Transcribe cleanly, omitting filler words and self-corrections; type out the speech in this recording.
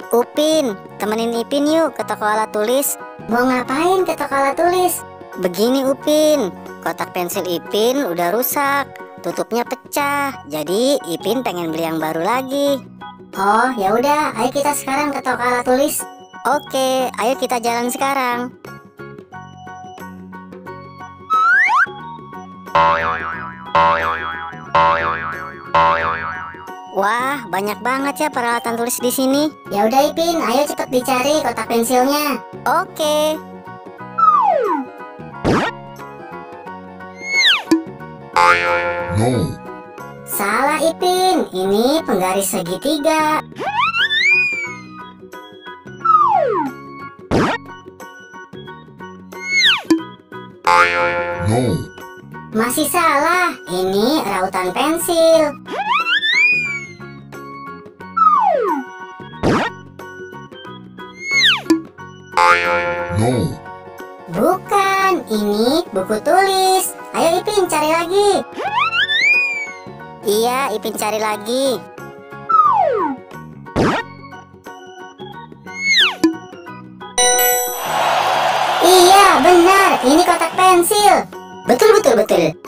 Upin, temenin Ipin yuk ke toko alat tulis. Mau ngapain ke toko alat tulis? Begini Upin, kotak pensil Ipin udah rusak, tutupnya pecah. Jadi Ipin pengen beli yang baru lagi. Oh, ya udah, ayo kita sekarang ke toko alat tulis. Oke, ayo kita jalan sekarang. Wah, banyak banget ya peralatan tulis di sini. Ya udah Ipin, ayo cepet dicari kotak pensilnya. Oke. No. Salah Ipin, ini penggaris segitiga. No. Masih salah, ini rautan pensil. No. Bukan, ini buku tulis. Ayo Ipin cari lagi. Iya, Ipin cari lagi. Iya, benar, ini kotak pensil. Betul, betul, betul.